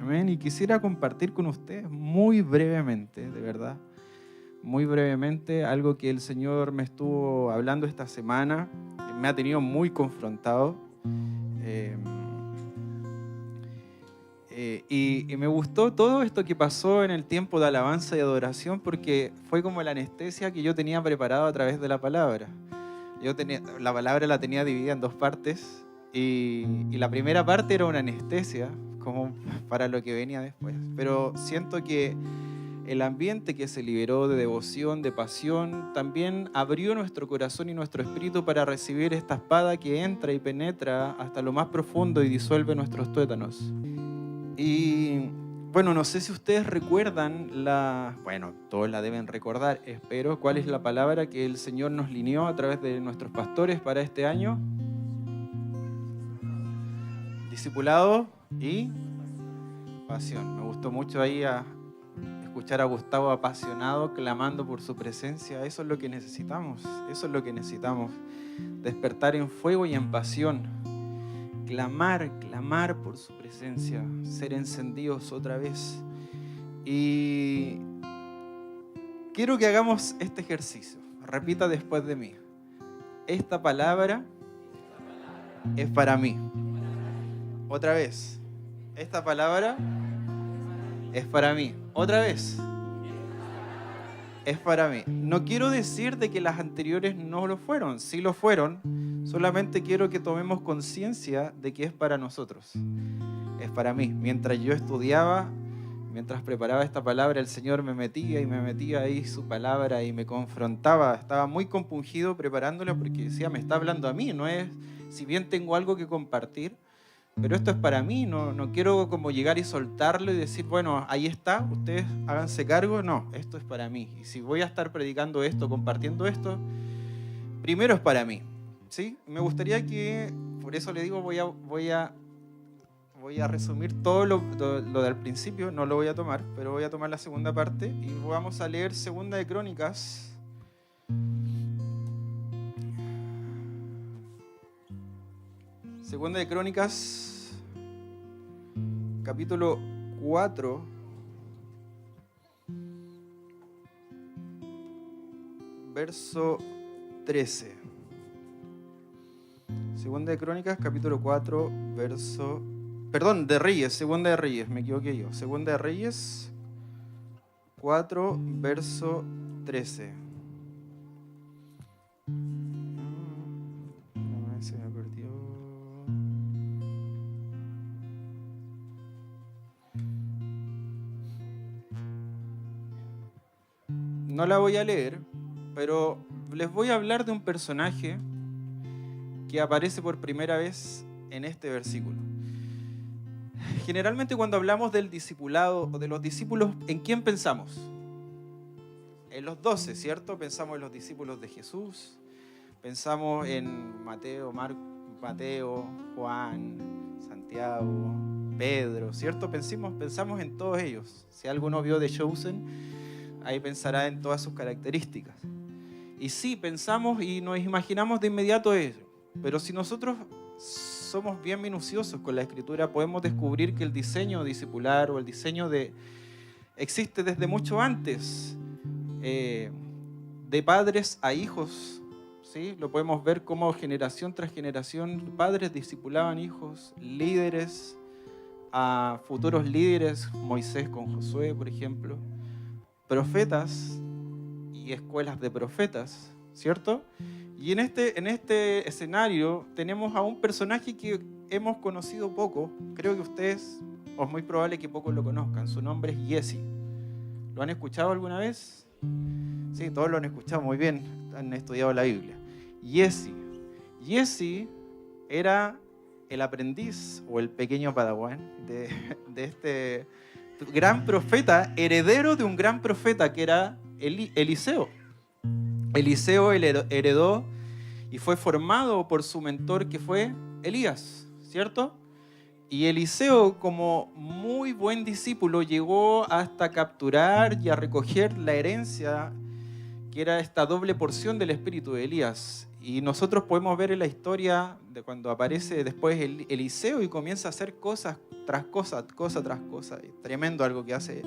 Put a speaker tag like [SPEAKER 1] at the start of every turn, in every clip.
[SPEAKER 1] Amén. Y quisiera compartir con ustedes muy brevemente, de verdad, muy brevemente, algo que el Señor me estuvo hablando esta semana. Me ha tenido muy confrontado. Eh, y me gustó todo esto que pasó en el tiempo de alabanza y adoración, porque fue como la anestesia que yo tenía preparado a través de la palabra. La palabra la tenía dividida en dos partes, y la primera parte era una anestesia, como para lo que venía después. Pero siento que el ambiente que se liberó de devoción, de pasión, también abrió nuestro corazón y nuestro espíritu para recibir esta espada que entra y penetra hasta lo más profundo y disuelve nuestros tuétanos. Y bueno, no sé si ustedes recuerdan bueno, todos la deben recordar, espero, cuál es la palabra que el Señor nos lineó a través de nuestros pastores para este año. Discipulado y pasión. Me gustó mucho ahí escuchar a Gustavo apasionado, clamando por su presencia. Eso es lo que necesitamos, eso es lo que necesitamos. Despertar en fuego y en pasión. Clamar por su presencia, ser encendidos otra vez. Y quiero que hagamos este ejercicio. Repita después de mí. Esta palabra es para mí. Otra vez. Esta palabra es para mí. Otra vez. Es para mí. No quiero decir de que las anteriores no lo fueron. Sí lo fueron. Solamente quiero que tomemos conciencia de que es para nosotros. Es para mí. Mientras yo estudiaba, mientras preparaba esta palabra, el Señor me metía ahí su palabra y me confrontaba. Estaba muy compungido preparándola porque decía, me está hablando a mí. No es, si bien tengo algo que compartir, pero esto es para mí. No quiero como llegar y soltarlo y decir, bueno, ahí está, ustedes háganse cargo. No, esto es para mí. Y si voy a estar predicando esto, compartiendo esto, primero es para mí. ¿Sí? Me gustaría que, por eso le digo, voy a resumir todo lo del principio, no lo voy a tomar, pero voy a tomar la segunda parte y vamos a leer Segunda de Crónicas. Segunda de Crónicas, capítulo 4, verso 13. Segunda de Crónicas, capítulo 4, verso... Perdón, de Reyes, Segunda de Reyes, me equivoqué yo. Segunda de Reyes, 4, verso 13. Se me perdió. No la voy a leer, pero les voy a hablar de un personaje que aparece por primera vez en este versículo. Generalmente cuando hablamos del discipulado o de los discípulos, ¿en quién pensamos? En los 12, ¿cierto? Pensamos en los discípulos de Jesús, pensamos en Mateo, Juan, Santiago, Pedro, ¿cierto? Pensamos en todos ellos. Si alguno vio The Chosen, ahí pensará en todas sus características. Y sí, pensamos y nos imaginamos de inmediato eso. Pero si nosotros somos bien minuciosos con la Escritura, podemos descubrir que el diseño discipular o el diseño existe desde mucho antes, de padres a hijos, ¿sí? Lo podemos ver como generación tras generación, padres discipulaban hijos, líderes a futuros líderes, Moisés con Josué, por ejemplo, profetas y escuelas de profetas, ¿cierto? Y en este escenario tenemos a un personaje que hemos conocido poco. Creo que ustedes, o es muy probable que pocos lo conozcan. Su nombre es Jesse. ¿Lo han escuchado alguna vez? Sí, todos lo han escuchado muy bien. Han estudiado la Biblia. Jesse era el aprendiz o el pequeño padawan de este gran profeta, heredero de un gran profeta que era Eliseo. Eliseo heredó y fue formado por su mentor que fue Elías, ¿cierto? Y Eliseo, como muy buen discípulo, llegó hasta capturar y a recoger la herencia que era esta doble porción del espíritu de Elías. Y nosotros podemos ver en la historia de cuando aparece después Eliseo y comienza a hacer cosas tras cosas, cosa tras cosa. Tremendo algo que hace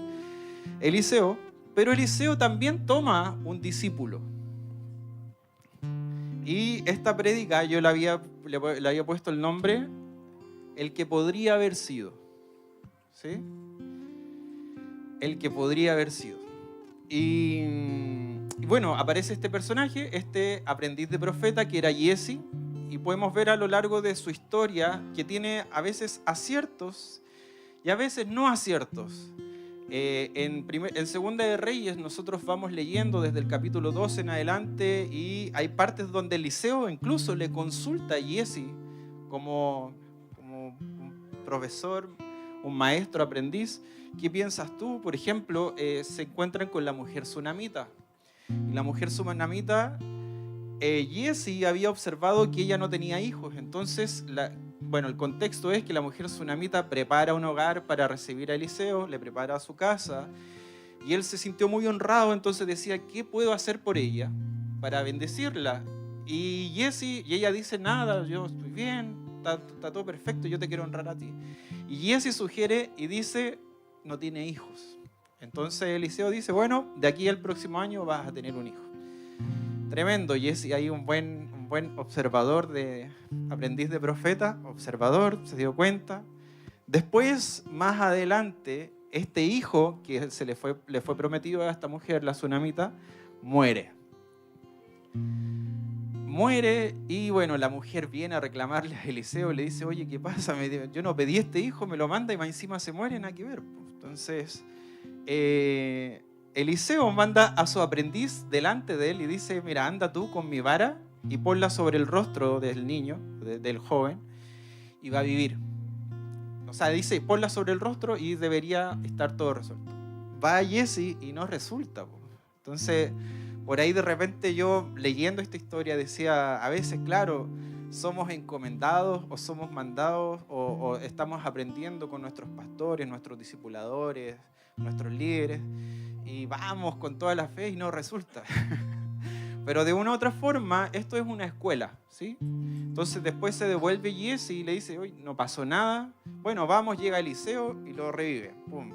[SPEAKER 1] Eliseo. Pero Eliseo también toma un discípulo. Y esta prédica yo le había puesto el nombre, el que podría haber sido. ¿Sí? El que podría haber sido. Y bueno, aparece este personaje, este aprendiz de profeta que era Giezi, y podemos ver a lo largo de su historia que tiene a veces aciertos y a veces no aciertos. En Segunda de Reyes nosotros vamos leyendo desde el capítulo 12 en adelante y hay partes donde Eliseo incluso le consulta a Giezi como un profesor, un maestro aprendiz. ¿Qué piensas tú? Por ejemplo, se encuentran con la mujer sunamita. Y la mujer sunamita, Giezi había observado que ella no tenía hijos. Entonces, el contexto es que la mujer sunamita prepara un hogar para recibir a Eliseo, le prepara su casa, y él se sintió muy honrado, entonces decía, ¿qué puedo hacer por ella para bendecirla? Y ella dice, nada, yo estoy bien, está todo perfecto, yo te quiero honrar a ti. Y Giezi sugiere y dice, no tiene hijos. Entonces Eliseo dice, bueno, de aquí al próximo año vas a tener un hijo. Tremendo, Giezi, hay un buen observador, aprendiz de profeta, observador, se dio cuenta. Después, más adelante, este hijo que le fue prometido a esta mujer, la sunamita, muere. Muere y bueno, la mujer viene a reclamarle a Eliseo, le dice, oye, ¿qué pasa? Yo no pedí este hijo, me lo manda y más encima se muere, nada que ver. Entonces, Eliseo manda a su aprendiz delante de él y dice, mira, anda tú con mi vara y ponla sobre el rostro del niño, del joven, y va a vivir. O sea, dice, ponla sobre el rostro y debería estar todo resuelto. Va a Giezi y no resulta. Entonces, por ahí de repente yo leyendo esta historia decía, a veces, claro, somos encomendados o somos mandados o estamos aprendiendo con nuestros pastores, nuestros discipuladores, nuestros líderes, y vamos con toda la fe y no resulta. Pero de una u otra forma, esto es una escuela, ¿sí? Entonces después se devuelve Giezi y le dice, oye, no pasó nada. Bueno, vamos, llega Eliseo y lo revive. ¡Pum!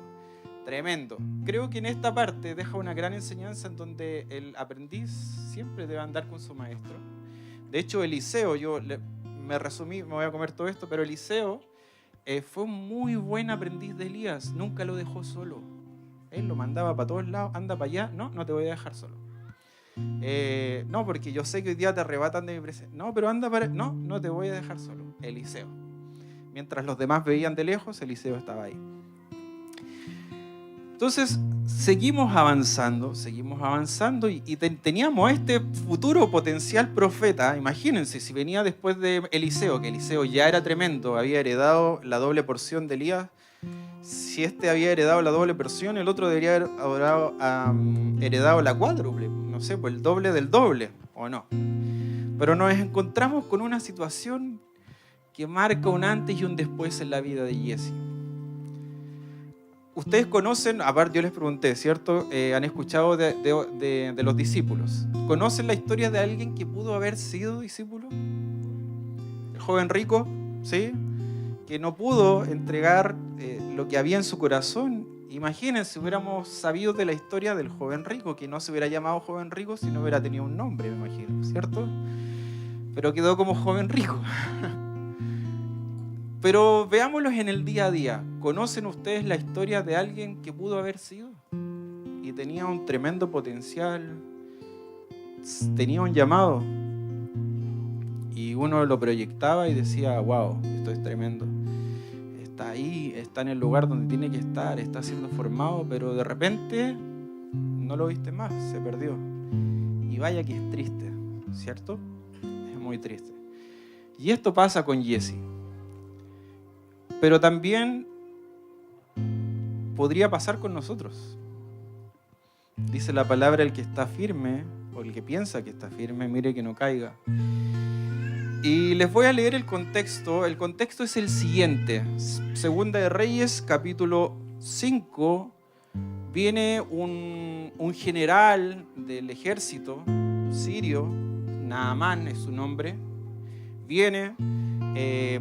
[SPEAKER 1] Tremendo. Creo que en esta parte deja una gran enseñanza en donde el aprendiz siempre debe andar con su maestro. De hecho, Eliseo, me resumí, me voy a comer todo esto, pero Eliseo fue un muy buen aprendiz de Elías. Nunca lo dejó solo. Él lo mandaba para todos lados, anda para allá. No te voy a dejar solo. No, porque yo sé que hoy día te arrebatan de mi presencia. No, pero anda para... No te voy a dejar solo. Eliseo. Mientras los demás veían de lejos, Eliseo estaba ahí. Entonces, seguimos avanzando y teníamos a este futuro potencial profeta. Imagínense, si venía después de Eliseo, que Eliseo ya era tremendo, había heredado la doble porción de Elías. Si este había heredado la doble porción, el otro debería haber heredado la cuádruple, no sé, pues el doble del doble, ¿o no? Pero nos encontramos con una situación que marca un antes y un después en la vida de Giezi. Ustedes conocen, aparte yo les pregunté, ¿cierto? Han escuchado de los discípulos. ¿Conocen la historia de alguien que pudo haber sido discípulo? El joven rico, ¿sí? Que no pudo entregar lo que había en su corazón. Imagínense, hubiéramos sabido de la historia del joven rico, que no se hubiera llamado joven rico si no hubiera tenido un nombre, me imagino, ¿cierto? Pero quedó como joven rico. Pero veámoslos en el día a día. ¿Conocen ustedes la historia de alguien que pudo haber sido? Y tenía un tremendo potencial, tenía un llamado. Y uno lo proyectaba y decía, wow, esto es tremendo. Está ahí, está en el lugar donde tiene que estar, está siendo formado, pero de repente no lo viste más, se perdió. Y vaya que es triste, ¿cierto? Es muy triste. Y esto pasa con Giezi. Pero también podría pasar con nosotros. Dice la palabra, el que está firme, o el que piensa que está firme, mire que no caiga. Y les voy a leer el contexto. El contexto es el siguiente. Segunda de Reyes, capítulo 5, viene un general del ejército sirio, Naamán es su nombre, viene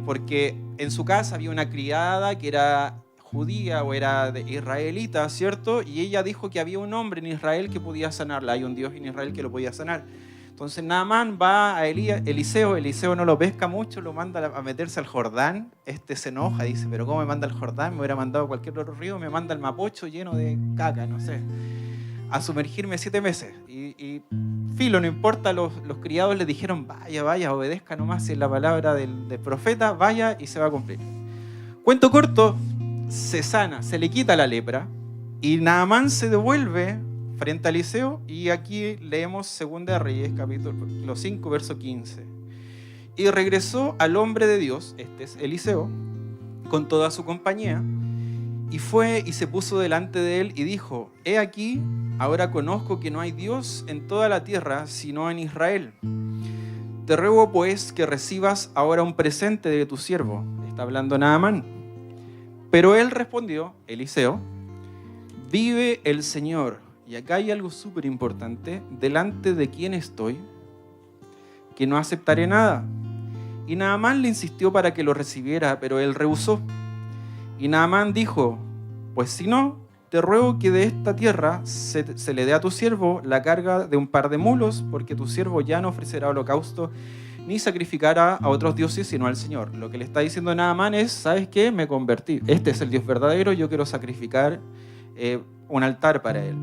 [SPEAKER 1] porque en su casa había una criada que era judía o era israelita, ¿cierto? Y ella dijo que había un hombre en Israel que podía sanarla, hay un Dios en Israel que lo podía sanar. Entonces Naamán va a Eliseo no lo pesca mucho, lo manda a meterse al Jordán. Se enoja, dice, pero ¿cómo me manda al Jordán? Me hubiera mandado a cualquier otro río, me manda al Mapocho lleno de caca, no sé, a sumergirme 7 meses. Y filo, no importa, los criados le dijeron, vaya, obedezca nomás, si es la palabra del profeta, vaya y se va a cumplir. Cuento corto, se sana, se le quita la lepra y Naamán se devuelve frente a Eliseo, y aquí leemos 2 de Reyes, capítulo 5, verso 15. Y regresó al hombre de Dios, este es Eliseo, con toda su compañía, y fue y se puso delante de él y dijo, he aquí, ahora conozco que no hay Dios en toda la tierra, sino en Israel. Te ruego pues que recibas ahora un presente de tu siervo. Está hablando Naamán. Pero él respondió, Eliseo, vive el Señor. Y acá hay algo súper importante, delante de quién estoy, que no aceptaré nada. Y Naamán le insistió para que lo recibiera, pero él rehusó. Y Naamán dijo, pues si no, te ruego que de esta tierra se le dé a tu siervo la carga de un par de mulos, porque tu siervo ya no ofrecerá holocausto ni sacrificará a otros dioses sino al Señor. Lo que le está diciendo Naamán es, ¿sabes qué? Me convertí. Este es el Dios verdadero, yo quiero sacrificar un altar para él.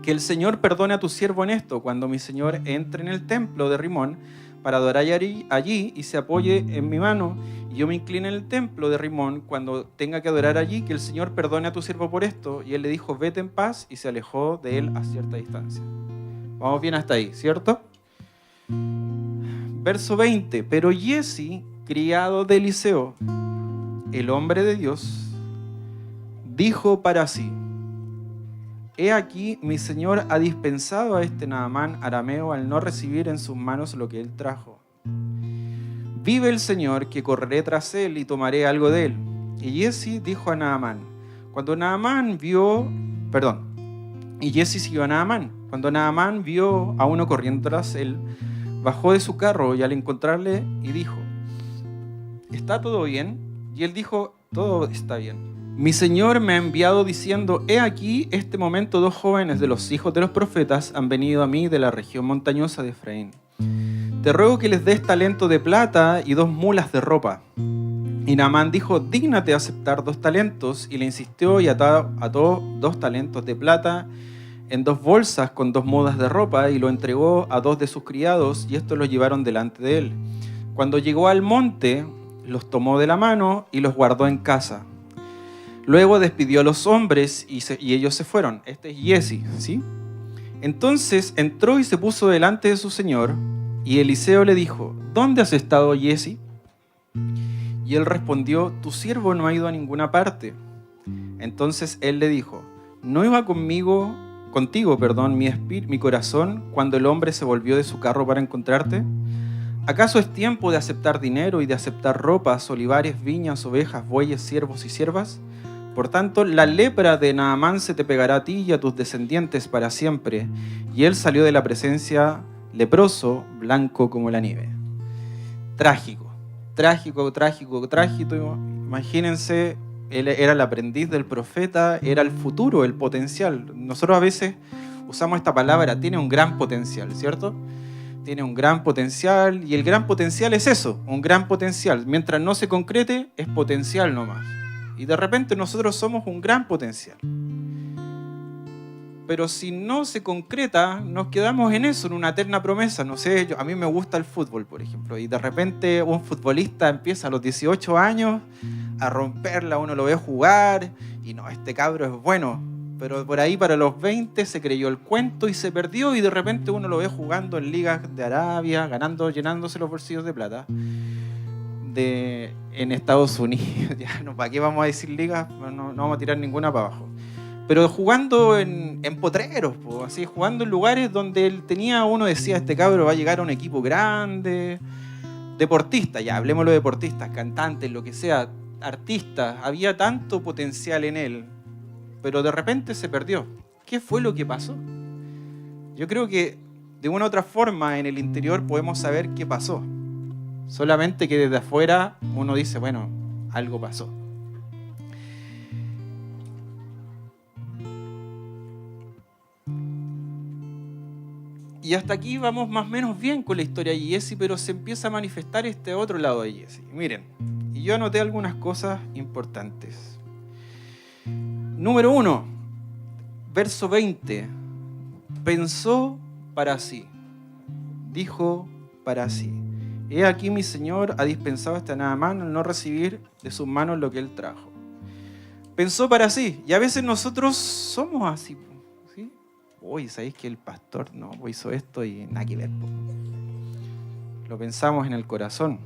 [SPEAKER 1] Que el Señor perdone a tu siervo en esto, cuando mi Señor entre en el templo de Rimón para adorar allí y se apoye en mi mano, y yo me incline en el templo de Rimón cuando tenga que adorar allí, que el Señor perdone a tu siervo por esto. Y él le dijo, vete en paz, y se alejó de él a cierta distancia. Vamos bien hasta ahí, ¿cierto? Verso 20, pero Giezi, criado de Eliseo, el hombre de Dios, dijo para sí, he aquí, mi señor ha dispensado a este Naamán arameo al no recibir en sus manos lo que él trajo. Vive el Señor, que correré tras él y tomaré algo de él. Y Giezi dijo a Naamán, y Giezi siguió a Naamán. Cuando Naamán vio a uno corriendo tras él, bajó de su carro y al encontrarle y dijo, ¿está todo bien? Y él dijo, todo está bien. Mi Señor me ha enviado diciendo, he aquí, este momento 2 jóvenes de los hijos de los profetas han venido a mí de la región montañosa de Efraín. Te ruego que les des talento de plata y 2 mulas de ropa. Y Naamán dijo, dígnate aceptar 2 talentos, y le insistió y ató 2 talentos de plata en 2 bolsas con 2 mudas de ropa, y lo entregó a 2 de sus criados, y estos los llevaron delante de él. Cuando llegó al monte, los tomó de la mano y los guardó en casa. Luego despidió a los hombres y ellos se fueron. Este es Giezi, ¿sí? Entonces entró y se puso delante de su señor, y Eliseo le dijo, ¿dónde has estado, Giezi? Y él respondió, tu siervo no ha ido a ninguna parte. Entonces él le dijo, ¿no iba contigo, mi corazón, cuando el hombre se volvió de su carro para encontrarte? ¿Acaso es tiempo de aceptar dinero y de aceptar ropas, olivares, viñas, ovejas, bueyes, siervos y siervas? Por tanto, la lepra de Naamán se te pegará a ti y a tus descendientes para siempre. Y él salió de la presencia leproso, blanco como la nieve. Trágico. Imagínense, él era el aprendiz del profeta, era el futuro, el potencial. Nosotros a veces usamos esta palabra, tiene un gran potencial, ¿cierto? Tiene un gran potencial, y el gran potencial es eso, un gran potencial. Mientras no se concrete, es potencial nomás. Y de repente nosotros somos un gran potencial. Pero si no se concreta, nos quedamos en eso, en una eterna promesa. No sé, a mí me gusta el fútbol, por ejemplo, y de repente un futbolista empieza a los 18 años a romperla, uno lo ve jugar, y no, este cabro es bueno. Pero por ahí para los 20 se creyó el cuento y se perdió, y de repente uno lo ve jugando en ligas de Arabia, ganando, llenándose los bolsillos de plata. En Estados Unidos, ya no, ¿para qué vamos a decir ligas? No vamos a tirar ninguna para abajo. Pero jugando en potreros, así, jugando en lugares donde uno decía, este cabro va a llegar a un equipo grande, deportistas, ya hablemoslo de deportistas, cantantes, lo que sea, artistas, había tanto potencial en él, pero de repente se perdió. ¿Qué fue lo que pasó? Yo creo que de una u otra forma en el interior podemos saber qué pasó. Solamente que desde afuera uno dice, bueno, algo pasó. Y hasta aquí vamos más o menos bien con la historia de Giesi, pero se empieza a manifestar este otro lado de Giesi. Miren, y yo anoté algunas cosas importantes. Número 1, verso 20. Pensó para sí, dijo para sí. He aquí mi Señor ha dispensado a esta Naamán al no recibir de sus manos lo que él trajo. Pensó para sí, y a veces nosotros somos así. Uy, ¿sabéis que el pastor no hizo esto y nada que ver? Lo pensamos en el corazón.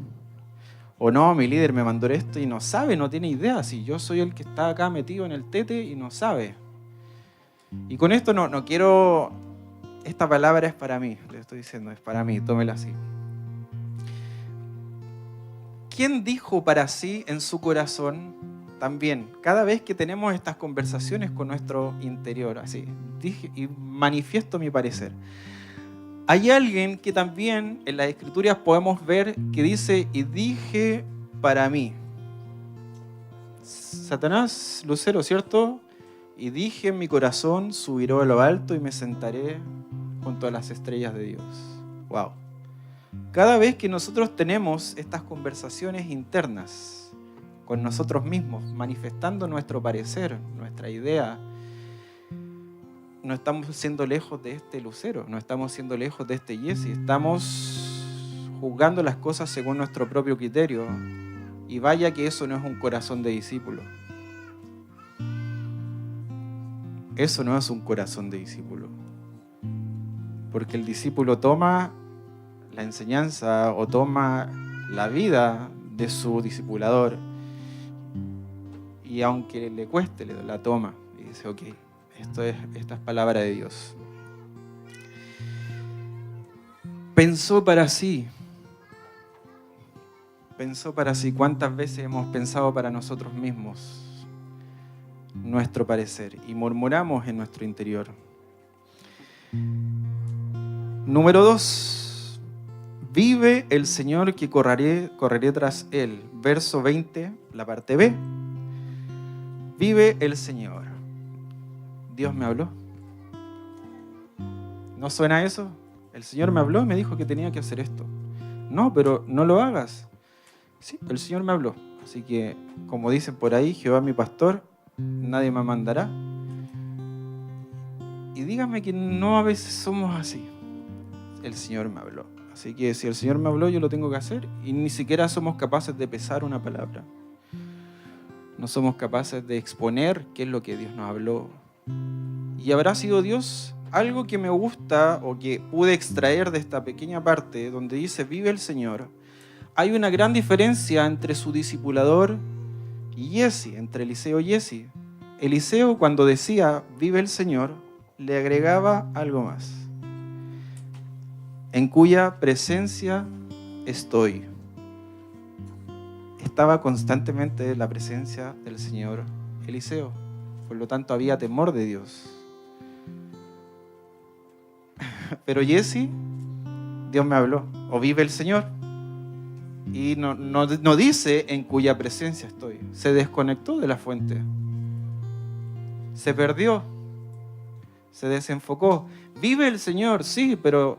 [SPEAKER 1] O no, mi líder me mandó esto y no sabe, no tiene idea. Si yo soy el que está acá metido en el tete y no sabe. Y con esto no quiero... Esta palabra es para mí, le estoy diciendo, es para mí, tómela así. ¿Quién dijo para sí en su corazón? También, cada vez que tenemos estas conversaciones con nuestro interior, así, dije y manifiesto mi parecer. Hay alguien que también en las Escrituras podemos ver que dice, y dije para mí. Satanás, Lucero, ¿cierto? Y dije en mi corazón, subiré a lo alto y me sentaré junto a las estrellas de Dios. Wow. Cada vez que nosotros tenemos estas conversaciones internas, con nosotros mismos, manifestando nuestro parecer, nuestra idea, no estamos siendo lejos de este Lucero, no estamos siendo lejos de este Giesi, estamos juzgando las cosas según nuestro propio criterio, y vaya que eso no es un corazón de discípulo. Eso no es un corazón de discípulo, porque el discípulo toma la enseñanza o toma la vida de su discipulador, y aunque le cueste, la toma y dice, ok, esta es palabra de Dios. Pensó para sí. Pensó para sí. ¿Cuántas veces hemos pensado para nosotros mismos nuestro parecer y murmuramos en nuestro interior? Número 2. Vive el Señor que correré tras él. Verso 20, la parte B. Vive el Señor. Dios me habló. ¿No suena eso? El Señor me habló y me dijo que tenía que hacer esto. No, pero no lo hagas. Sí, el Señor me habló. Así que, como dicen por ahí, Jehová mi pastor, nadie me mandará. Y dígame que no a veces somos así. El Señor me habló. Así que si el Señor me habló, yo lo tengo que hacer. Y ni siquiera somos capaces de pesar una palabra. No somos capaces de exponer qué es lo que Dios nos habló. Y habrá sido Dios algo que me gusta o que pude extraer de esta pequeña parte donde dice vive el Señor. Hay una gran diferencia entre su discipulador y Giesi, entre Eliseo y Giesi. Eliseo, cuando decía vive el Señor, le agregaba algo más. En cuya presencia estoy. Estaba constantemente en la presencia del Señor Eliseo. Por lo tanto, había temor de Dios. Pero Giesi, Dios me habló. O vive el Señor. Y no dice en cuya presencia estoy. Se desconectó de la fuente. Se perdió. Se desenfocó. Vive el Señor, sí, pero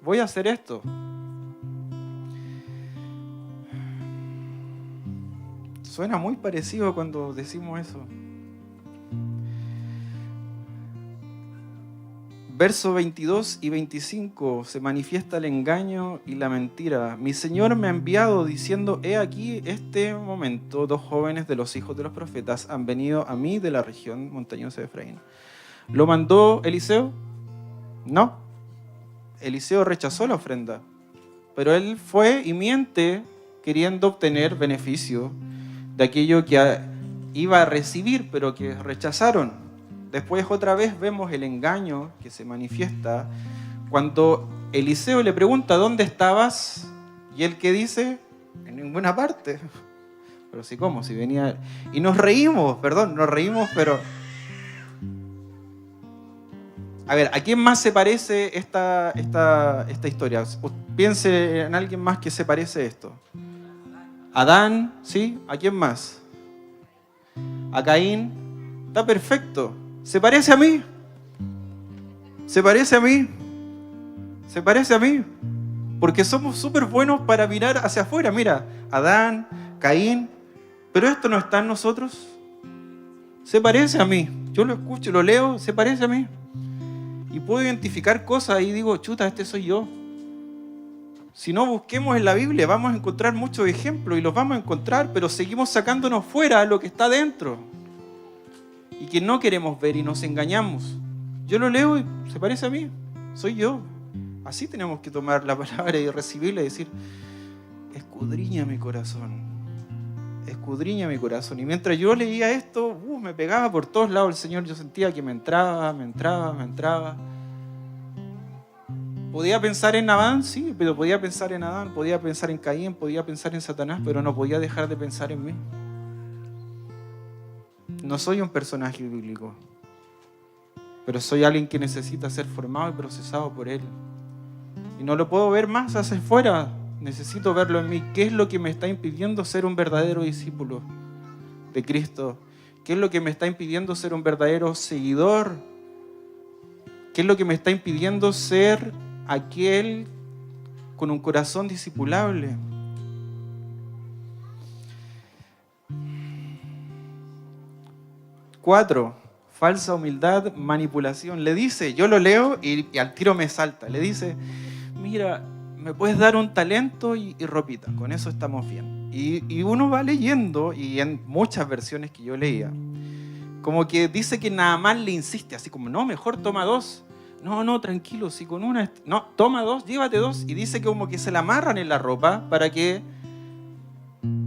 [SPEAKER 1] voy a hacer esto. Suena muy parecido cuando decimos eso. Versos 22 y 25 se manifiesta el engaño y la mentira. Mi Señor me ha enviado diciendo, he aquí este momento, 2 jóvenes de los hijos de los profetas han venido a mí de la región montañosa de Efraín. ¿Lo mandó Eliseo? No. Eliseo rechazó la ofrenda, pero él fue y miente queriendo obtener beneficio de aquello que iba a recibir, pero que rechazaron. Después otra vez vemos el engaño que se manifiesta cuando Eliseo le pregunta ¿dónde estabas? Y él que dice, en ninguna parte. Pero sí, ¿cómo? Si venía... Y nos reímos, pero A ver, ¿a quién más se parece esta historia? Piense en alguien más que se parece a esto. Adán, ¿sí? ¿A quién más? A Caín. Está perfecto. ¿Se parece a mí? ¿Se parece a mí? ¿Se parece a mí? Porque somos súper buenos para mirar hacia afuera. Mira, Adán, Caín. Pero esto no está en nosotros. Se parece a mí. Yo lo escucho, lo leo, se parece a mí. Y puedo identificar cosas y digo, chuta, este soy yo. Si no, busquemos en la Biblia, vamos a encontrar muchos ejemplos y los vamos a encontrar, pero seguimos sacándonos fuera lo que está dentro y que no queremos ver y nos engañamos. Yo lo leo y se parece a mí, soy yo. Así tenemos que tomar la palabra y recibirla y decir, escudriña mi corazón, escudriña mi corazón. Y mientras yo leía esto, me pegaba por todos lados el Señor. Yo sentía que me entraba. Podía pensar en Adán, sí, pero podía pensar en Adán, podía pensar en Caín, podía pensar en Satanás, pero no podía dejar de pensar en mí. No soy un personaje bíblico, pero soy alguien que necesita ser formado y procesado por Él. Y no lo puedo ver más hacia afuera, necesito verlo en mí. ¿Qué es lo que me está impidiendo ser un verdadero discípulo de Cristo? ¿Qué es lo que me está impidiendo ser un verdadero seguidor? ¿Qué es lo que me está impidiendo ser aquel con un corazón discipulable? Cuatro, falsa humildad, manipulación. Le dice, yo lo leo y al tiro me salta. Le dice, mira, me puedes dar un talento y ropita, con eso estamos bien. Y uno va leyendo, y en muchas versiones que yo leía, como que dice que nada más le insiste, así como, no, mejor toma 2. No, tranquilo, si con una... No, toma 2, llévate 2. Y dice que como que se la amarran en la ropa para que...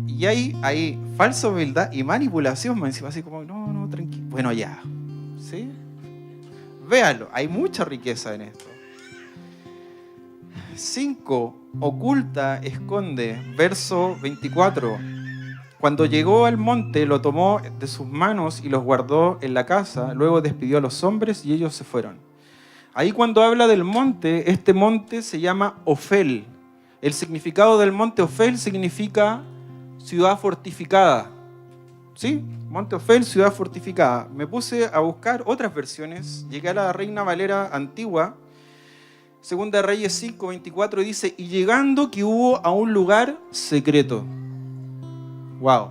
[SPEAKER 1] Y hay falsa humildad y manipulación, más encima, así como, no, tranquilo. Bueno, ya, ¿sí? Véanlo, hay mucha riqueza en esto. 5, oculta, esconde, verso 24. Cuando llegó al monte, lo tomó de sus manos y los guardó en la casa. Luego despidió a los hombres y ellos se fueron. Ahí cuando habla del monte, este monte se llama Ofel. El significado del monte Ofel significa ciudad fortificada. ¿Sí? Monte Ofel, ciudad fortificada. Me puse a buscar otras versiones. Llegué a la Reina Valera antigua. Segunda de Reyes 5, 24 dice, y llegando que hubo a un lugar secreto. Wow.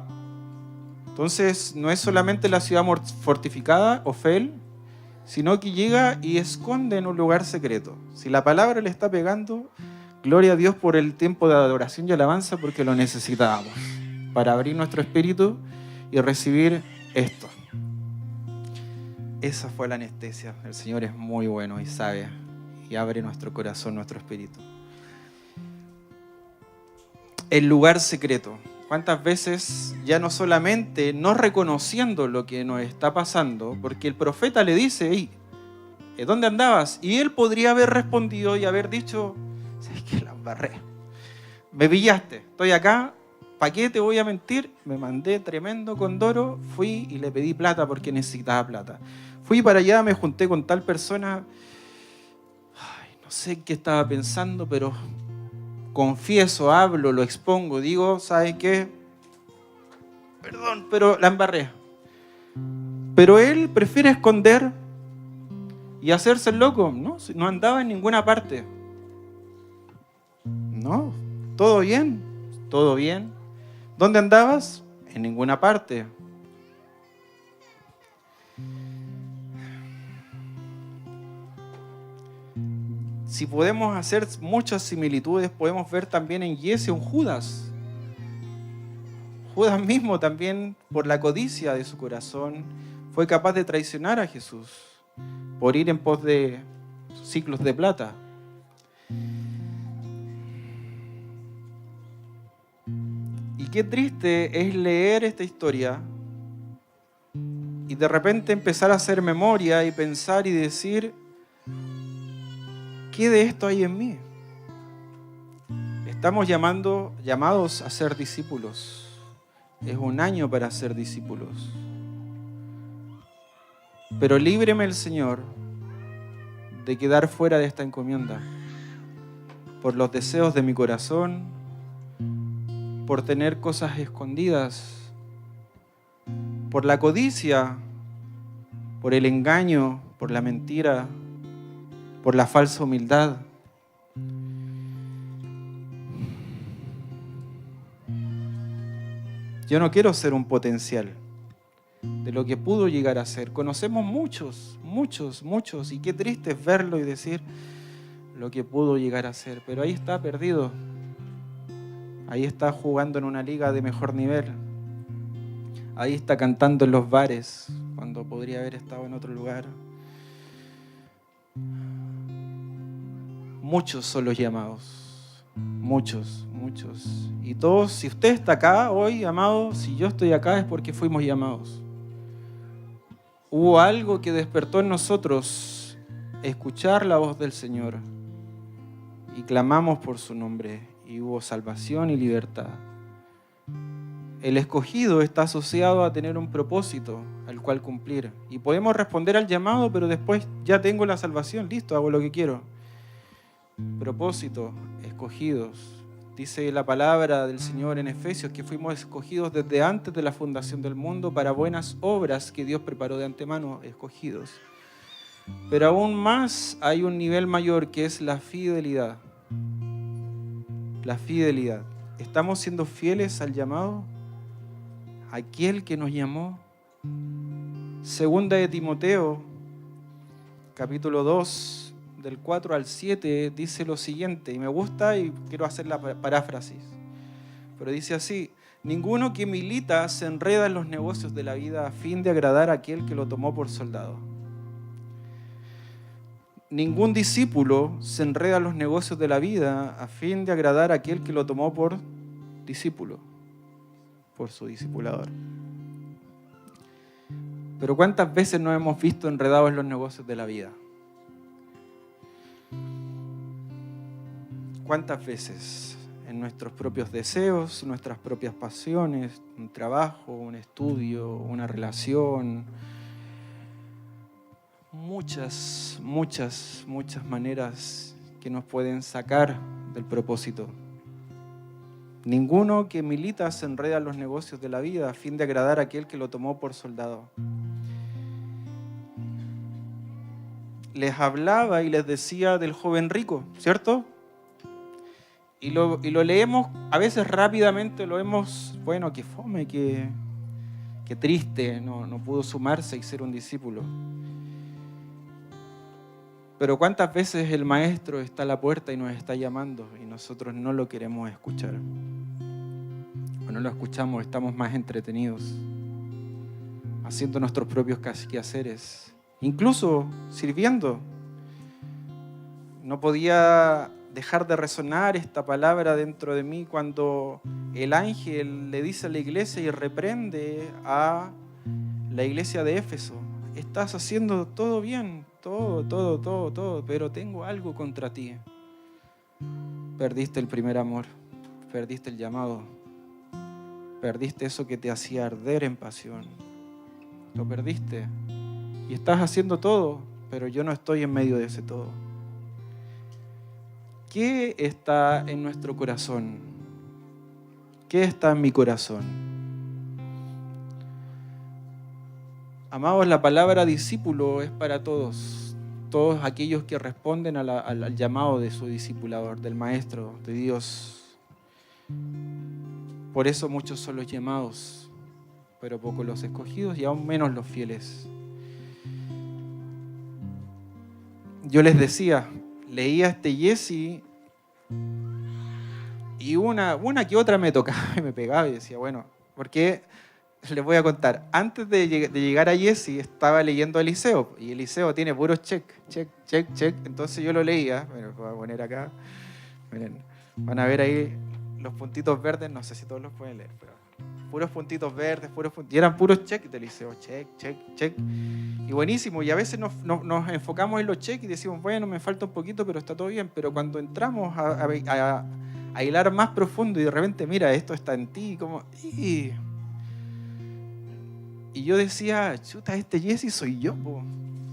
[SPEAKER 1] Entonces, no es solamente la ciudad fortificada, Ofel, sino que llega y esconde en un lugar secreto. Si la palabra le está pegando, gloria a Dios por el tiempo de adoración y alabanza, porque lo necesitábamos para abrir nuestro espíritu y recibir esto. Esa fue la anestesia. El Señor es muy bueno y sabe y abre nuestro corazón, nuestro espíritu. El lugar secreto. ¿Cuántas veces ya no solamente no reconociendo lo que nos está pasando, porque el profeta le dice, hey, ¿dónde andabas? Y él podría haber respondido y haber dicho, ¿sabes qué? La embarré. Me pillaste, estoy acá, ¿para qué te voy a mentir? Me mandé tremendo condoro, fui y le pedí plata porque necesitaba plata. Fui para allá, me junté con tal persona, no sé qué estaba pensando, pero... confieso, hablo, lo expongo, digo, ¿sabe qué? Perdón, pero la embarré. Pero él prefiere esconder y hacerse el loco. No andaba en ninguna parte. No, todo bien, todo bien. ¿Dónde andabas? En ninguna parte. Si podemos hacer muchas similitudes, podemos ver también en Giese un Judas. Judas mismo también, por la codicia de su corazón, fue capaz de traicionar a Jesús por ir en pos de ciclos de plata. Y qué triste es leer esta historia y de repente empezar a hacer memoria y pensar y decir, ¿qué de esto hay en mí? Estamos llamados a ser discípulos. Es un año para ser discípulos. Pero líbreme el Señor de quedar fuera de esta encomienda, por los deseos de mi corazón, por tener cosas escondidas, por la codicia, por el engaño, por la mentira, por la falsa humildad. Yo no quiero ser un potencial de lo que pudo llegar a ser. Conocemos muchos, y qué triste es verlo y decir lo que pudo llegar a ser, pero ahí está perdido. Ahí está jugando en una liga de mejor nivel. Ahí está cantando en los bares cuando podría haber estado en otro lugar. Muchos son los llamados. Muchos. Y todos, si usted está acá hoy, amado, si yo estoy acá es porque fuimos llamados. Hubo algo que despertó en nosotros escuchar la voz del Señor y clamamos por su nombre y hubo salvación y libertad. El escogido está asociado a tener un propósito al cual cumplir y podemos responder al llamado, pero después ya tengo la salvación, listo, hago lo que quiero. Propósito, escogidos. Dice la palabra del Señor en Efesios que fuimos escogidos desde antes de la fundación del mundo para buenas obras que Dios preparó de antemano, escogidos. Pero aún más hay un nivel mayor que es la fidelidad. La fidelidad. ¿Estamos siendo fieles al llamado? Aquel que nos llamó. Segunda de Timoteo, capítulo 2, del 4 al 7, dice lo siguiente, y me gusta y quiero hacer la paráfrasis, pero dice así: ninguno que milita se enreda en los negocios de la vida a fin de agradar a aquel que lo tomó por soldado. Ningún discípulo se enreda en los negocios de la vida a fin de agradar a aquel que lo tomó por discípulo, por su discipulador. Pero ¿cuántas veces nos hemos visto enredados en los negocios de la vida? ¿Cuántas veces en nuestros propios deseos, nuestras propias pasiones, un trabajo, un estudio, una relación? Muchas maneras que nos pueden sacar del propósito. Ninguno que milita se enreda en los negocios de la vida a fin de agradar a aquel que lo tomó por soldado. Les hablaba y les decía del joven rico, ¿cierto? Y lo leemos a veces rápidamente, lo vemos, bueno, qué fome, qué triste, no pudo sumarse y ser un discípulo. Pero ¿cuántas veces el maestro está a la puerta y nos está llamando y nosotros no lo queremos escuchar? O no lo escuchamos, estamos más entretenidos, haciendo nuestros propios quehaceres, incluso sirviendo. No podía dejar de resonar esta palabra dentro de mí cuando el ángel le dice a la iglesia y reprende a la iglesia de Éfeso: estás haciendo todo bien, todo, pero tengo algo contra ti. Perdiste el primer amor, perdiste el llamado, perdiste eso que te hacía arder en pasión. Lo perdiste y estás haciendo todo, pero yo no estoy en medio de ese todo. ¿Qué está en nuestro corazón? ¿Qué está en mi corazón? Amados, la palabra discípulo es para todos aquellos que responden al llamado de su discipulador, del Maestro, de Dios. Por eso muchos son los llamados, pero pocos los escogidos y aún menos los fieles. Yo les decía, leía este Jesse y una que otra me tocaba y me pegaba y decía, bueno, porque les voy a contar, antes de llegar a Jesse estaba leyendo Eliseo y Eliseo tiene puros check, entonces yo lo leía, bueno, lo voy a poner acá, miren, van a ver ahí los puntitos verdes, no sé si todos los pueden leer, pero puros puntitos verdes, y eran puros check de Eliseo, check, y buenísimo, y a veces nos enfocamos en los check y decimos, bueno, me falta un poquito, pero está todo bien, pero cuando entramos a hilar más profundo y de repente, mira, esto está en ti, como... Y yo decía, chuta, este Jesse soy yo,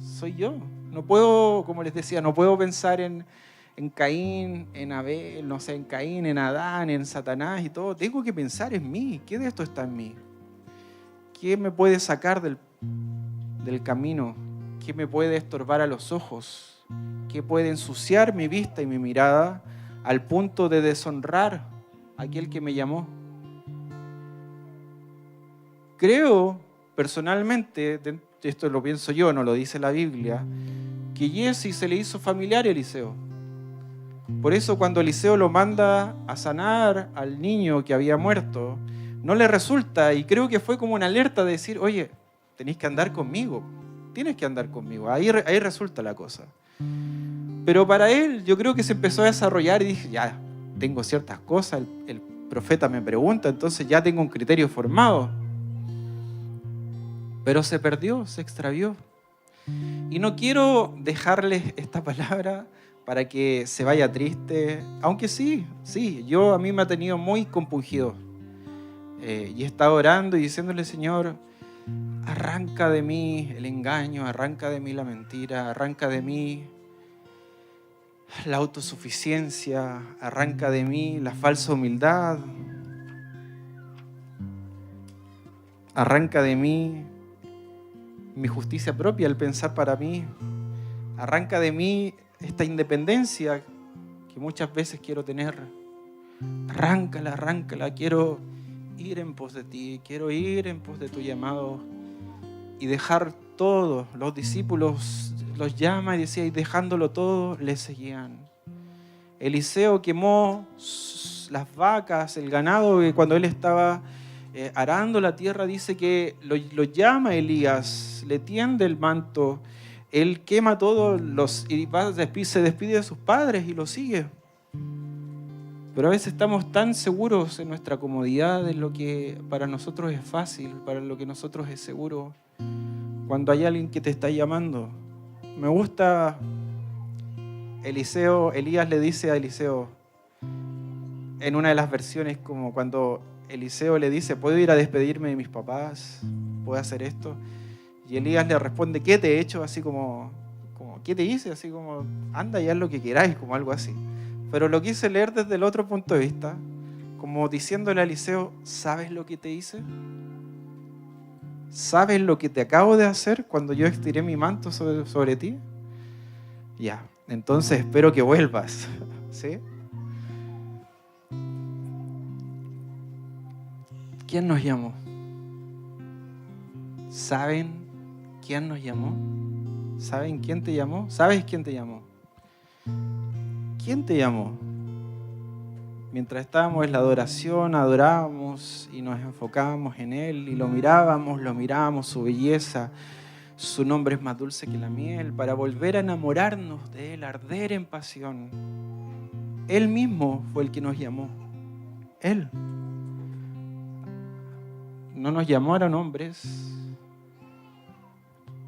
[SPEAKER 1] soy yo. No puedo, como les decía, no puedo pensar en Caín, en Abel, no sé, en Caín, en Adán, en Satanás y todo. Tengo que pensar en mí. ¿Qué de esto está en mí? ¿Qué me puede sacar del camino? ¿Qué me puede estorbar a los ojos? ¿Qué puede ensuciar mi vista y mi mirada al punto de deshonrar a aquel que me llamó? Creo, personalmente, esto lo pienso yo, no lo dice la Biblia, que Giesi se le hizo familiar a Eliseo. Por eso cuando Eliseo lo manda a sanar al niño que había muerto, no le resulta, y creo que fue como una alerta de decir, oye, tenéis que andar conmigo, tienes que andar conmigo, ahí resulta la cosa. Pero para él yo creo que se empezó a desarrollar y dije, ya, tengo ciertas cosas, el profeta me pregunta, entonces ya tengo un criterio formado. Pero se perdió, se extravió. Y no quiero dejarles esta palabra para que se vaya triste, aunque sí, a mí me ha tenido muy compungido. Y he estado orando y diciéndole, Señor, arranca de mí el engaño, arranca de mí la mentira, arranca de mí la autosuficiencia, arranca de mí la falsa humildad, arranca de mí mi justicia propia, el pensar para mí, arranca de mí esta independencia que muchas veces quiero tener. Arráncala, quiero ir en pos de ti, quiero ir en pos de tu llamado y dejar todo. Los discípulos los llama y decía, y dejándolo todo, le seguían. Eliseo quemó las vacas, el ganado, que cuando él estaba arando la tierra, dice que lo llama Elías, le tiende el manto, él quema todo y se despide de sus padres y lo sigue. Pero a veces estamos tan seguros en nuestra comodidad, en lo que para nosotros es fácil, para lo que nosotros es seguro, cuando hay alguien que te está llamando. Me gusta Elías le dice a Eliseo, en una de las versiones, como cuando Eliseo le dice, ¿puedo ir a despedirme de mis papás? ¿Puedo hacer esto? Y Elías le responde, ¿qué te he hecho? Así como ¿qué te hice? Así como, anda y haz lo que queráis, como algo así. Pero lo quise leer desde el otro punto de vista, como diciéndole a Eliseo, ¿sabes lo que te hice? ¿Sabes lo que te acabo de hacer cuando yo estiré mi manto sobre ti? Ya, entonces espero que vuelvas, ¿sí? ¿Quién nos llamó? ¿Saben quién nos llamó? ¿Saben quién te llamó? ¿Sabes quién te llamó? ¿Quién te llamó? Mientras estábamos en la adoración, adorábamos y nos enfocábamos en Él y lo mirábamos, su belleza, su nombre es más dulce que la miel, para volver a enamorarnos de Él, arder en pasión. Él mismo fue el que nos llamó. Él. No nos llamaron hombres.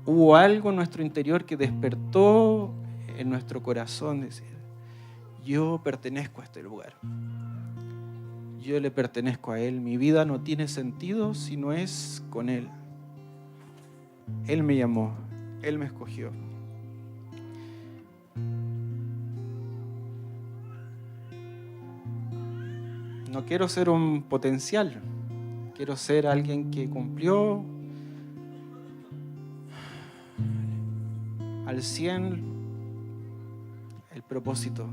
[SPEAKER 1] Hubo algo en nuestro interior que despertó en nuestro corazón, decir, yo pertenezco a este lugar. Yo le pertenezco a Él. Mi vida no tiene sentido si no es con Él. Él me llamó. Él me escogió. No quiero ser un potencial. Quiero ser alguien que cumplió al 100 el propósito.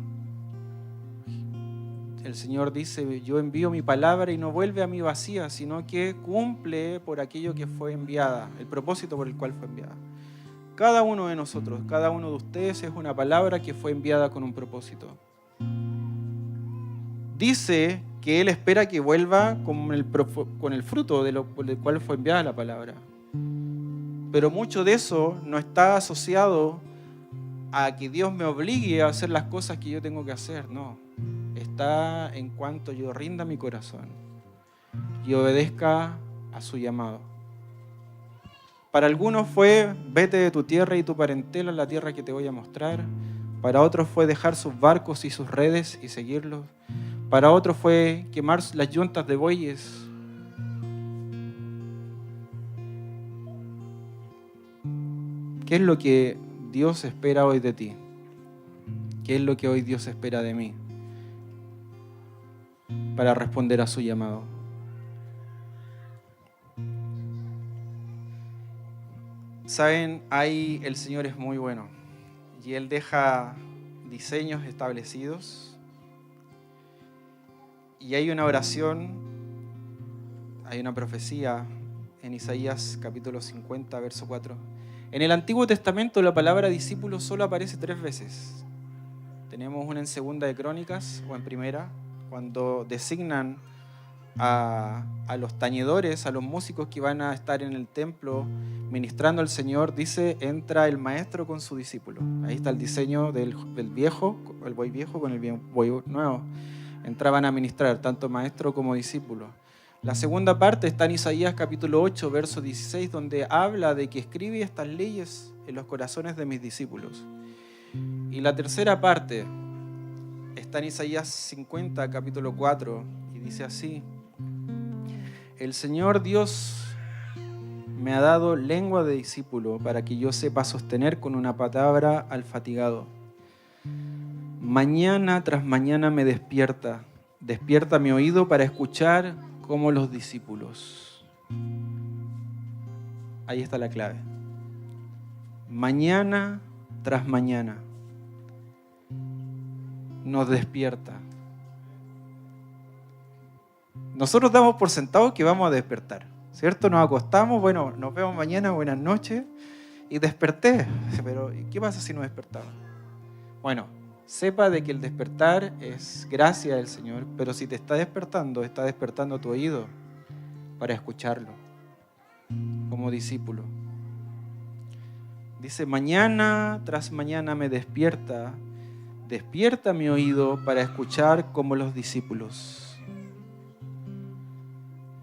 [SPEAKER 1] El Señor dice, yo envío mi palabra y no vuelve a mí vacía, sino que cumple por aquello que fue enviada, el propósito por el cual fue enviada. Cada uno de nosotros, cada uno de ustedes es una palabra que fue enviada con un propósito. Dice que Él espera que vuelva con el fruto por el cual fue enviada la palabra. Pero mucho de eso no está asociado a que Dios me obligue a hacer las cosas que yo tengo que hacer, no. Está en cuanto yo rinda mi corazón y obedezca a su llamado. Para algunos fue, vete de tu tierra y tu parentela a la tierra que te voy a mostrar. Para otros fue dejar sus barcos y sus redes y seguirlos. Para otros fue quemar las yuntas de bueyes. ¿Qué es lo que Dios espera hoy de ti? ¿Qué es lo que hoy Dios espera de mí para responder a su llamado? Saben, el Señor es muy bueno y Él deja diseños establecidos y hay una oración, hay una profecía en Isaías capítulo 50, verso 4. En el Antiguo Testamento la palabra discípulo solo aparece 3 veces. Tenemos una en Segunda de Crónicas o en Primera, cuando designan a los tañedores, a los músicos que van a estar en el templo ministrando al Señor. Dice, entra el maestro con su discípulo. Ahí está el diseño del viejo, el buey viejo con el buey nuevo. Entraban a ministrar, tanto maestro como discípulo. La segunda parte está en Isaías capítulo 8, verso 16, donde habla de que escribe estas leyes en los corazones de mis discípulos. Y la tercera parte está en Isaías 50, capítulo 4, y dice así: el Señor Dios me ha dado lengua de discípulo para que yo sepa sostener con una palabra al fatigado. Mañana tras mañana me despierta mi oído para escuchar como los discípulos. Ahí está la clave. Mañana tras mañana nos despierta. Nosotros damos por sentado que vamos a despertar, ¿cierto? Nos acostamos, bueno, nos vemos mañana, buenas noches, y desperté. Pero ¿qué pasa si no despertaba? Bueno, sepa de que el despertar es gracia del Señor, pero si te está despertando tu oído para escucharlo como discípulo. Dice, mañana tras mañana me despierta mi oído para escuchar como los discípulos.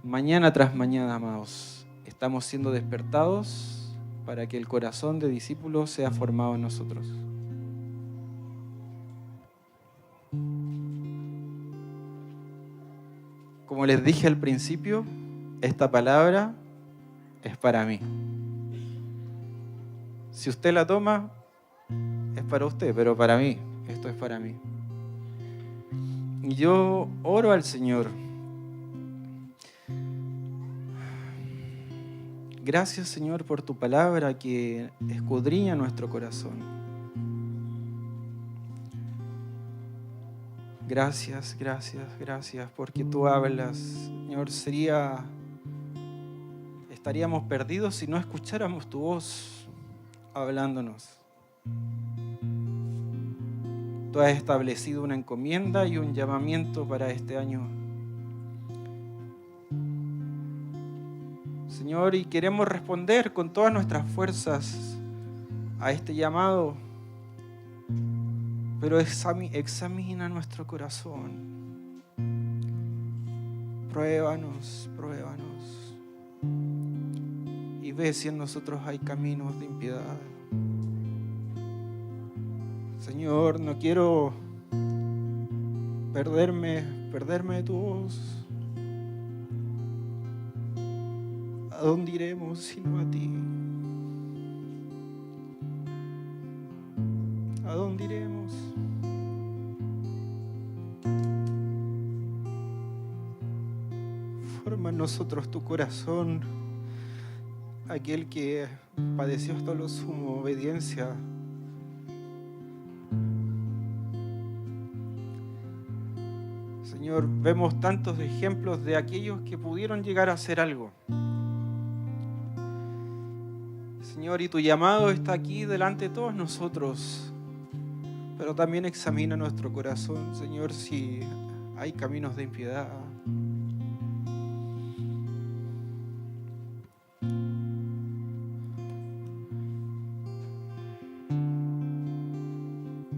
[SPEAKER 1] Mañana tras mañana, amados, estamos siendo despertados para que el corazón de discípulos sea formado en nosotros. Como les dije al principio, esta palabra es para mí. Si usted la toma, es para usted, pero para mí, esto es para mí. Y yo oro al Señor. Gracias, Señor, por tu palabra que escudriña nuestro corazón. Gracias, porque tú hablas. Señor, estaríamos perdidos si no escucháramos tu voz hablándonos. Tú has establecido una encomienda y un llamamiento para este año. Señor, y queremos responder con todas nuestras fuerzas a este llamado, pero examina nuestro corazón. Pruébanos y ve si en nosotros hay caminos de impiedad. Señor, no quiero perderme de tu voz. ¿A dónde iremos sino a ti? ¿A dónde iremos? Forma en nosotros tu corazón, aquel que padeció hasta lo sumo obediencia. Señor, vemos tantos ejemplos de aquellos que pudieron llegar a hacer algo. Señor, y tu llamado está aquí delante de todos nosotros, pero también examina nuestro corazón, Señor, si hay caminos de impiedad.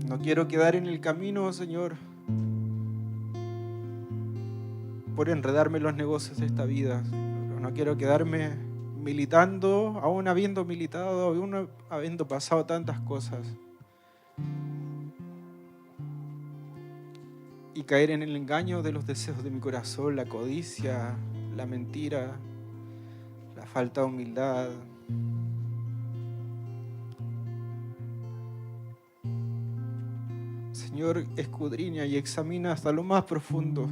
[SPEAKER 1] No quiero quedar en el camino, Señor, por enredarme en los negocios de esta vida, Señor. No quiero quedarme militando, aún habiendo militado, aún habiendo pasado tantas cosas, y caer en el engaño de los deseos de mi corazón, la codicia, la mentira, la falta de humildad. Señor, escudriña y examina hasta lo más profundo.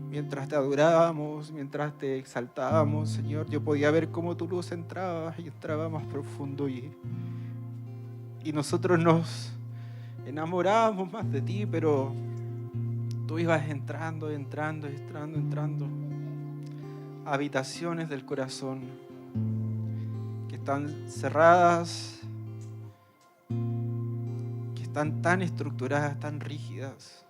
[SPEAKER 1] Mientras te adorábamos, mientras te exaltábamos, Señor, yo podía ver cómo tu luz entraba y entraba más profundo y nosotros nos enamorábamos más de ti, pero tú ibas entrando a habitaciones del corazón que están cerradas, que están tan estructuradas, tan rígidas,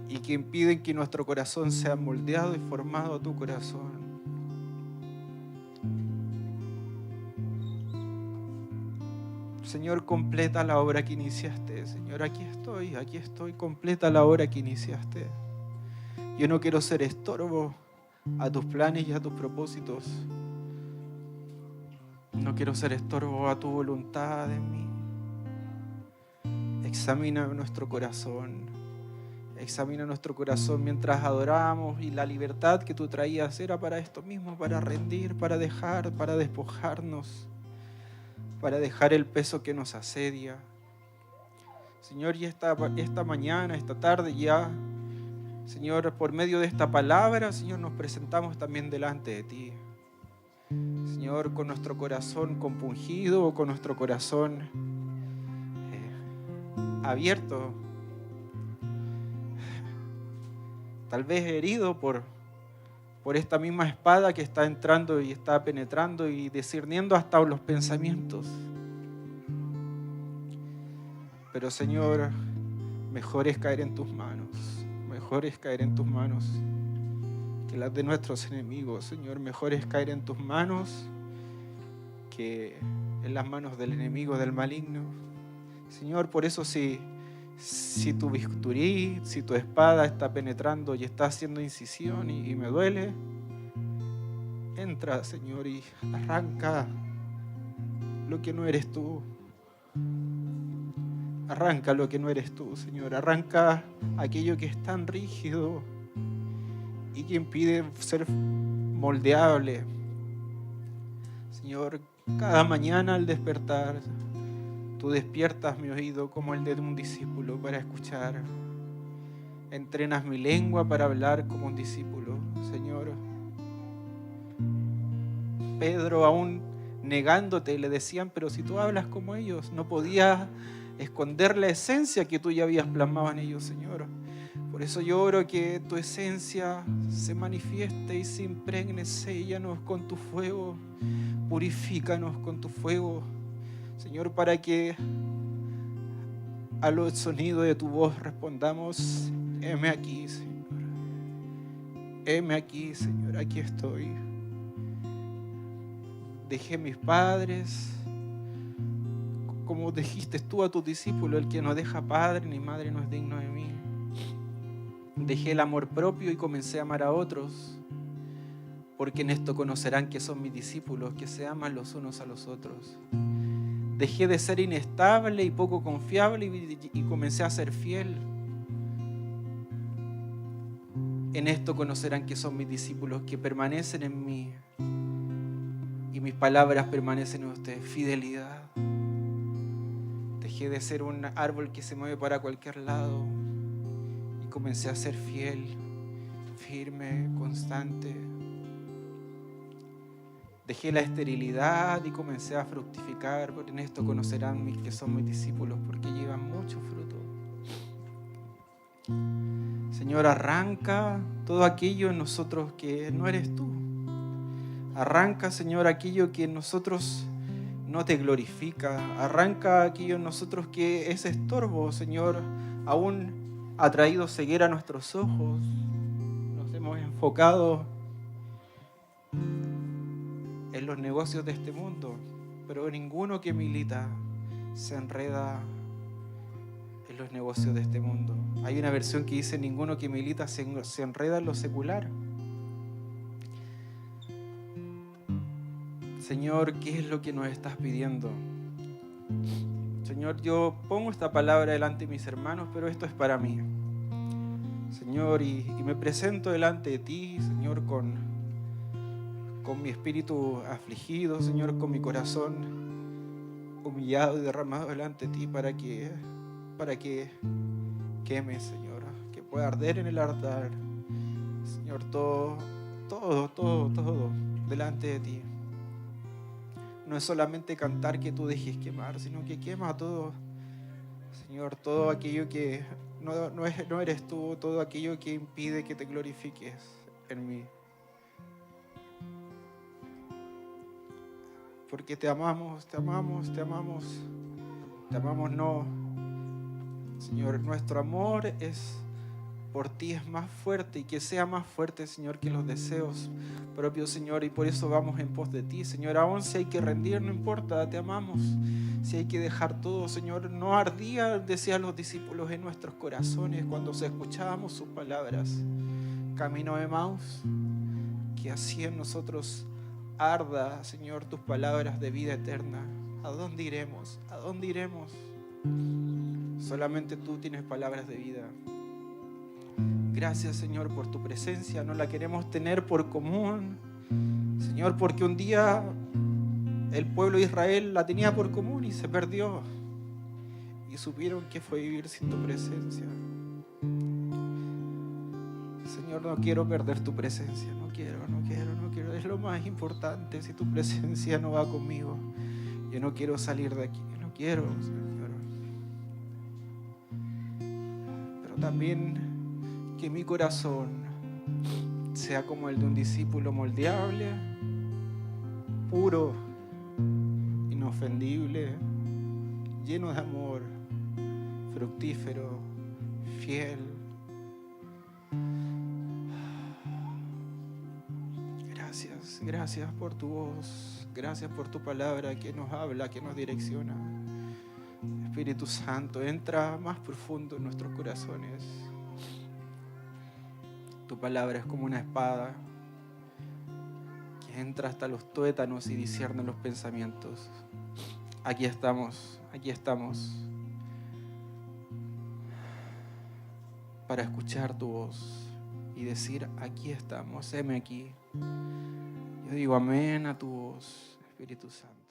[SPEAKER 1] y que impiden que nuestro corazón sea moldeado y formado a tu corazón. Señor, completa la obra que iniciaste. Señor, aquí estoy, completa la obra que iniciaste. Yo no quiero ser estorbo a tus planes y a tus propósitos. No quiero ser estorbo a tu voluntad en mí. Examina nuestro corazón. Examina nuestro corazón mientras adoramos, y la libertad que tú traías era para esto mismo, para rendir, para dejar, para despojarnos, para dejar el peso que nos asedia. Señor, y esta mañana, esta tarde ya, Señor, por medio de esta palabra, Señor, nos presentamos también delante de ti. Señor, con nuestro corazón compungido o con nuestro corazón abierto, tal vez herido por esta misma espada que está entrando y está penetrando y discerniendo hasta los pensamientos. Pero Señor, mejor es caer en tus manos, mejor es caer en tus manos que las de nuestros enemigos. Señor, mejor es caer en tus manos que en las manos del enemigo, del maligno. Señor, por eso si tu bisturí, si tu espada está penetrando y está haciendo incisión y me duele, entra, Señor, y arranca lo que no eres tú. Arranca lo que no eres tú, Señor. Arranca aquello que es tan rígido y que impide ser moldeable. Señor, cada mañana al despertar, tú despiertas mi oído como el de un discípulo para escuchar. Entrenas mi lengua para hablar como un discípulo, Señor. Pedro, aún negándote, le decían, pero si tú hablas como ellos, no podías esconder la esencia que tú ya habías plasmado en ellos, Señor. Por eso yo oro que tu esencia se manifieste y se impregne. Séllanos con tu fuego, purifícanos con tu fuego, Señor, para que al sonido de tu voz respondamos: heme aquí, Señor. Heme aquí, Señor, aquí estoy. Dejé mis padres, como dijiste tú a tus discípulos: el que no deja padre ni madre no es digno de mí. Dejé el amor propio y comencé a amar a otros, porque en esto conocerán que son mis discípulos, que se aman los unos a los otros. Dejé de ser inestable y poco confiable y comencé a ser fiel. En esto conocerán que son mis discípulos, que permanecen en mí y mis palabras permanecen en ustedes. Fidelidad. Dejé de ser un árbol que se mueve para cualquier lado y comencé a ser fiel, firme, constante. Dejé la esterilidad y comencé a fructificar, porque en esto conocerán que son mis discípulos, porque llevan mucho fruto. Señor, arranca todo aquello en nosotros que no eres tú. Arranca, Señor, aquello que en nosotros no te glorifica. Arranca aquello en nosotros que es estorbo, Señor. Aún ha traído ceguera a nuestros ojos. Nos hemos enfocado en los negocios de este mundo, pero ninguno que milita se enreda en los negocios de este mundo. Hay una versión que dice: ninguno que milita se enreda en lo secular. Señor, ¿qué es lo que nos estás pidiendo? Señor, yo pongo esta palabra delante de mis hermanos, pero esto es para mí. Señor, y me presento delante de ti, Señor, con mi espíritu afligido, Señor, con mi corazón humillado y derramado delante de ti para que queme, Señor, que pueda arder en el altar, Señor, todo delante de ti. No es solamente cantar que tú dejes quemar, sino que quema todo, Señor, todo aquello que no eres tú, todo aquello que impide que te glorifiques en mí. Porque te amamos, no. Señor, nuestro amor por ti es más fuerte, y que sea más fuerte, Señor, que los deseos propios, Señor, y por eso vamos en pos de ti, Señor. Aún si hay que rendir, no importa, te amamos. Si hay que dejar todo, Señor, no ardía, decían los discípulos, en nuestros corazones cuando escuchábamos sus palabras, camino de Emaús, que así en nosotros arda, Señor, tus palabras de vida eterna. ¿A dónde iremos? ¿A dónde iremos? Solamente tú tienes palabras de vida. Gracias, Señor, por tu presencia. No la queremos tener por común, Señor, porque un día el pueblo de Israel la tenía por común y se perdió. Y supieron que fue vivir sin tu presencia. Señor, no quiero perder tu presencia. No quiero. Es lo más importante. Si tu presencia no va conmigo, yo no quiero salir de aquí. No quiero, Señor. Pero también que mi corazón sea como el de un discípulo moldeable, puro, inofendible, lleno de amor, fructífero, fiel. Gracias por tu voz, gracias por tu palabra que nos habla, que nos direcciona. Espíritu Santo, entra más profundo en nuestros corazones. Tu palabra es como una espada que entra hasta los tuétanos y discierne los pensamientos. Aquí estamos para escuchar tu voz y decir, aquí estamos, heme aquí. Yo digo amén a tu voz, Espíritu Santo.